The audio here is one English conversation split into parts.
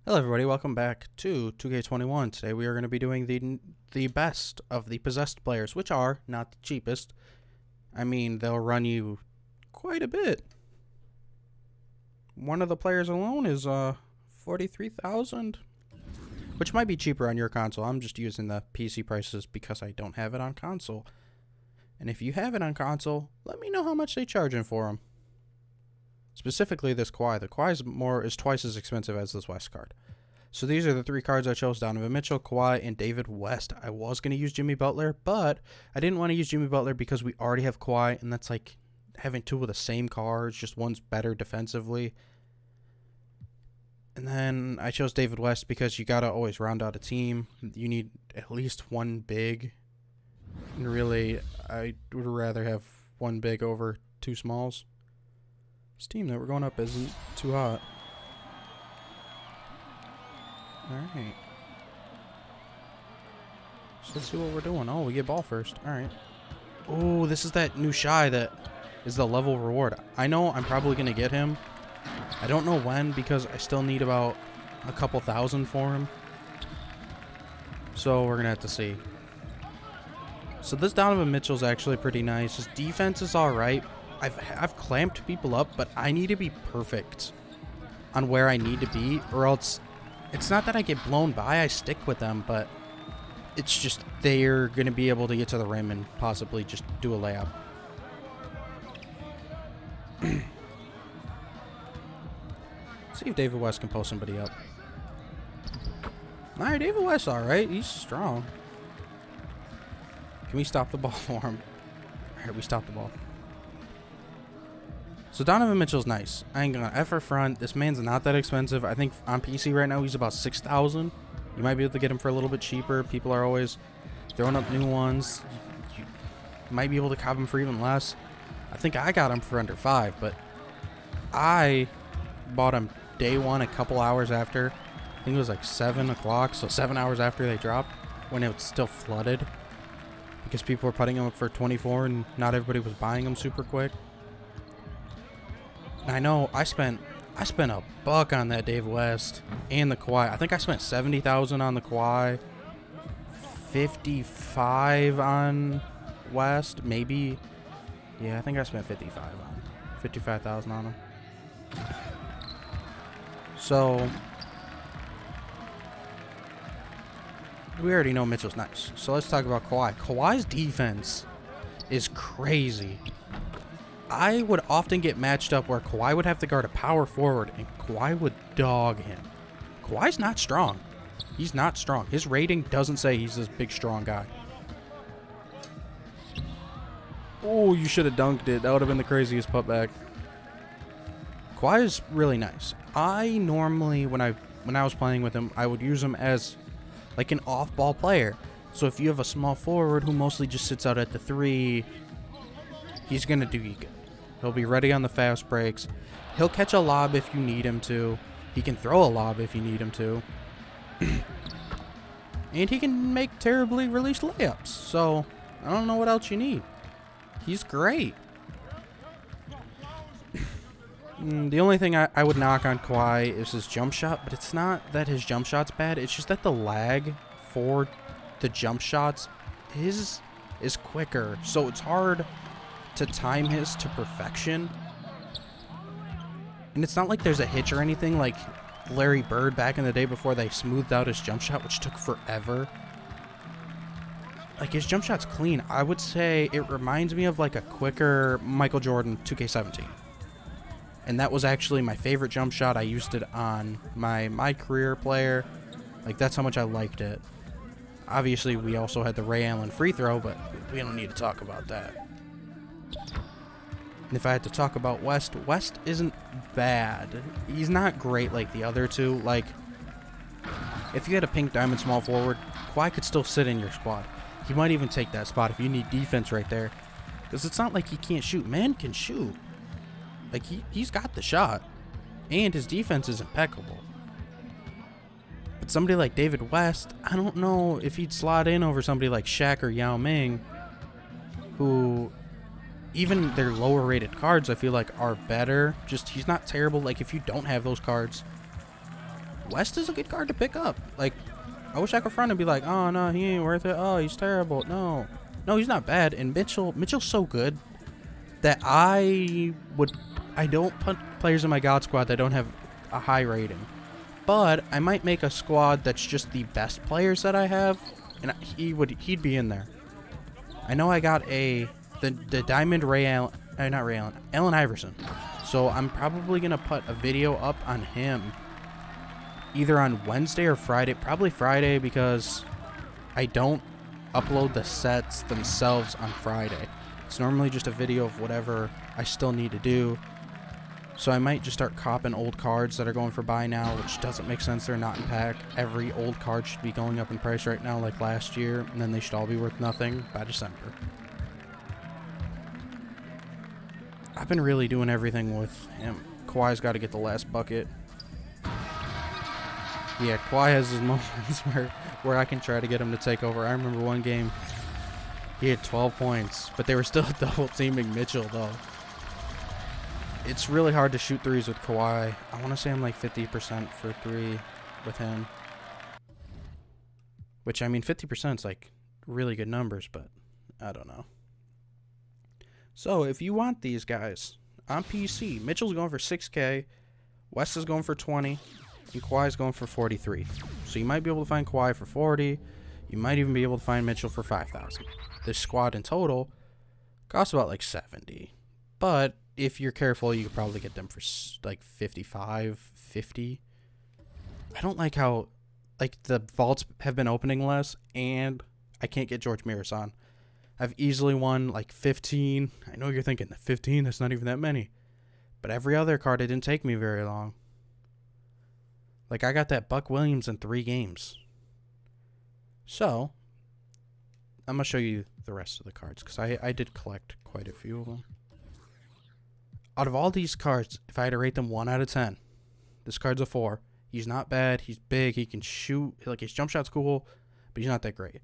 Hello everybody, welcome back to 2K21. Today we are going to be doing the best of the possessed players, which are not the cheapest. I mean, they'll run you quite a bit. One of the players alone is 43,000, which might be cheaper on your console. I'm just using the PC prices because I don't have it on console. And if you have it on console, let me know how much they're charging for them. Specifically this Kawhi. The Kawhi is twice as expensive as this West card. So these are the three cards I chose: Donovan Mitchell, Kawhi, and David West. I was going to use Jimmy Butler, but I didn't want to use Jimmy Butler because we already have Kawhi, and that's like having two of the same cards, just one's better defensively. And then I chose David West because you got to always round out a team. You need at least one big. And really, I would rather have one big over two smalls. This team that we're going up isn't too hot. Alright. So let's see what we're doing. Oh, we get ball first. Alright. Oh, this is that new Shy that is the level reward. I know I'm probably going to get him. I don't know when because I still need about a couple thousand for him. So we're going to have to see. So this Donovan Mitchell's actually pretty nice. His defense is alright. I've clamped people up, but I need to be perfect on where I need to be, or else it's not that I get blown by, I stick with them, but it's just they're going to be able to get to the rim and possibly just do a layup. See if David West can post somebody up. Alright, David West alright, he's strong. Can we stop the ball for him? Alright, we stopped the ball. So Donovan Mitchell's nice. I ain't gonna effort front. This man's not that expensive. I think on PC right now he's about 6,000. You might be able to get him for a little bit cheaper. People are always throwing up new ones. You might be able to cop him for even less. I think I got him for under 5, but I bought him day one a couple hours after. I think it was like 7 o'clock, so 7 hours after they dropped, when it was still flooded. Because people were putting them up for 24 and not everybody was buying them super quick. I know I spent a buck on that Dave West and the Kawhi. I think I spent 70,000 on the Kawhi, 55 on West, maybe. Yeah, I think I spent 55,000 on him. So we already know Mitchell's nice. So let's talk about Kawhi. Kawhi's defense is crazy. I would often get matched up where Kawhi would have to guard a power forward and Kawhi would dog him. Kawhi's not strong. He's not strong. His rating doesn't say he's this big, strong guy. Oh, you should have dunked it. That would have been the craziest putback. Kawhi is really nice. I normally, when I was playing with him, I would use him as like an off-ball player. So if you have a small forward who mostly just sits out at the 3, he's going to do you good. He'll be ready on the fast breaks. He'll catch a lob if you need him to. He can throw a lob if you need him to. And he can make terribly released layups. So, I don't know what else you need. He's great. The only thing I would knock on Kawhi is his jump shot, but it's not that his jump shot's bad. It's just that the lag for the jump shots is quicker. So, it's hard to time his to perfection. And it's not like there's a hitch or anything like Larry Bird back in the day before they smoothed out his jump shot, which took forever. Like, his jump shot's clean. I would say it reminds me of like a quicker Michael Jordan 2K17. And that was actually my favorite jump shot. I used it on my career player. Like, that's how much I liked it. Obviously, we also had the Ray Allen free throw, but we don't need to talk about that. And if I had to talk about West, West isn't bad. He's not great like the other two. Like, if you had a pink diamond small forward, Kawhi could still sit in your squad. He might even take that spot if you need defense right there. Because it's not like he can't shoot. Man can shoot. Like, he's got the shot. And his defense is impeccable. But somebody like David West, I don't know if he'd slot in over somebody like Shaq or Yao Ming, who even their lower rated cards I feel like are better. Just he's not terrible. Like, if you don't have those cards, West is a good card to pick up. Like, I wish I could front and be like, oh, no, he ain't worth it. Oh, he's terrible. No, he's not bad. And Mitchell's so good that I don't put players in my God squad that don't have a high rating. But I might make a squad that's just the best players that I have, and he'd be in there. I know I got the Diamond Allen Iverson. So I'm probably going to put a video up on him either on Wednesday or Friday. Probably Friday because I don't upload the sets themselves on Friday. It's normally just a video of whatever I still need to do. So I might just start copping old cards that are going for buy now, which doesn't make sense. They're not in pack. Every old card should be going up in price right now like last year, and then they should all be worth nothing by December. I've been really doing everything with him. Kawhi's got to get the last bucket. Yeah, Kawhi has his moments where I can try to get him to take over. I remember one game, he had 12 points, but they were still double teaming Mitchell, though. It's really hard to shoot threes with Kawhi. I want to say I'm like 50% for three with him. Which, I mean, 50% is like really good numbers, but I don't know. So, if you want these guys on PC, Mitchell's going for 6K, West is going for 20, and Kawhi's going for 43. So, you might be able to find Kawhi for 40. You might even be able to find Mitchell for 5,000. This squad in total costs about like 70. But if you're careful, you could probably get them for like 55, 50. I don't like how like the vaults have been opening less, and I can't get George Miras on. I've easily won like 15. I know you're thinking, 15, that's not even that many. But every other card, it didn't take me very long. Like, I got that Buck Williams in 3 games. So, I'm going to show you the rest of the cards, because I did collect quite a few of them. Out of all these cards, if I had to rate them 1 out of 10, this card's a 4. He's not bad. He's big. He can shoot. Like, his jump shot's cool, but he's not that great.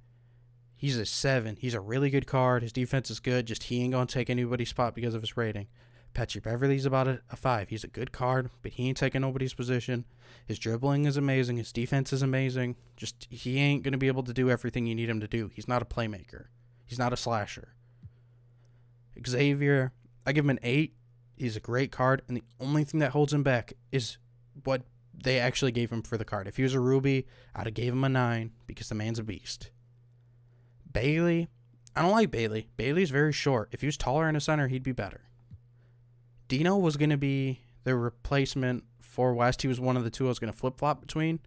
He's a 7. He's a really good card. His defense is good. Just he ain't going to take anybody's spot because of his rating. Patchy Beverly's about a 5. He's a good card, but he ain't taking nobody's position. His dribbling is amazing. His defense is amazing. Just he ain't going to be able to do everything you need him to do. He's not a playmaker. He's not a slasher. Xavier, I give him an 8. He's a great card, and the only thing that holds him back is what they actually gave him for the card. If he was a Ruby, I'd have gave him a 9 because the man's a beast. Bailey, I don't like Bailey. Bailey's very short. If he was taller in a center, he'd be better. Dino was going to be the replacement for West. He was one of the two I was going to flip-flop between.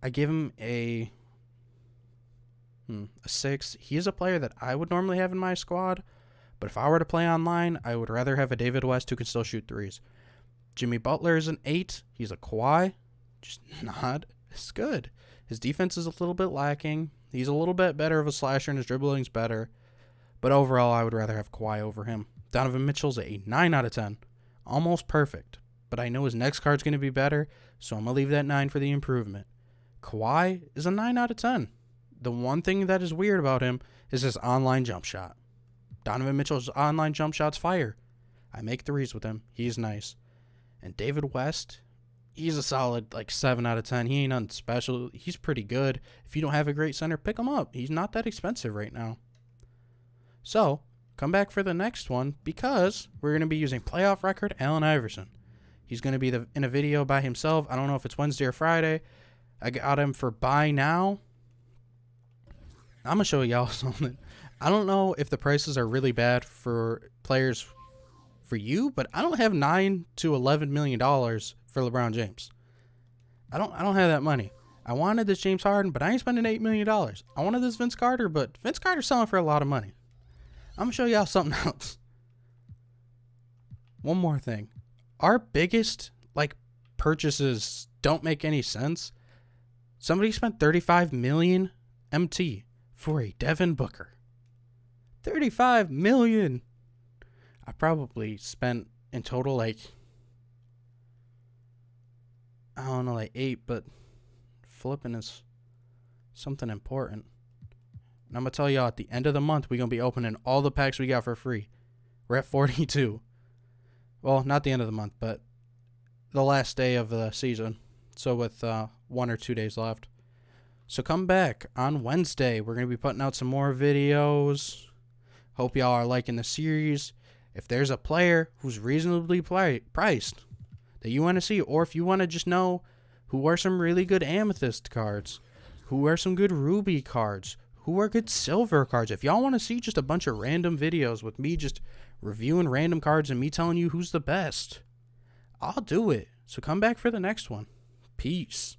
I give him a 6. He is a player that I would normally have in my squad, but if I were to play online, I would rather have a David West who can still shoot threes. Jimmy Butler is an 8. He's a Kawhi. Just not as good. His defense is a little bit lacking. He's a little bit better of a slasher, and his dribbling's better. But overall, I would rather have Kawhi over him. Donovan Mitchell's a 9 out of 10. Almost perfect. But I know his next card's going to be better, so I'm going to leave that 9 for the improvement. Kawhi is a 9 out of 10. The one thing that is weird about him is his online jump shot. Donovan Mitchell's online jump shot's fire. I make threes with him. He's nice. And David West, he's a solid like 7 out of 10. He ain't nothing special. He's pretty good. If you don't have a great center, pick him up. He's not that expensive right now. So, come back for the next one because we're going to be using playoff record Allen Iverson. He's going to be in a video by himself. I don't know if it's Wednesday or Friday. I got him for buy now. I'm going to show y'all something. I don't know if the prices are really bad for players for you, but I don't have $9 to $11 million for LeBron James. I don't have that money. I wanted this James Harden, but I ain't spending $8 million. I wanted this Vince Carter, but Vince Carter's selling for a lot of money. I'm going to show y'all something else. One more thing. Our biggest, purchases don't make any sense. Somebody spent $35 million MT for a Devin Booker. $35 million. I probably spent in total, I don't know, 8, but flipping is something important. And I'm going to tell y'all, at the end of the month, we're going to be opening all the packs we got for free. We're at 42. Well, not the end of the month, but the last day of the season. So with 1 or 2 days left. So come back on Wednesday. We're going to be putting out some more videos. Hope y'all are liking the series. If there's a player who's reasonably priced that you want to see, or if you want to just know who are some really good amethyst cards, who are some good ruby cards, who are good silver cards. If y'all want to see just a bunch of random videos with me just reviewing random cards and me telling you who's the best, I'll do it. So come back for the next one. Peace.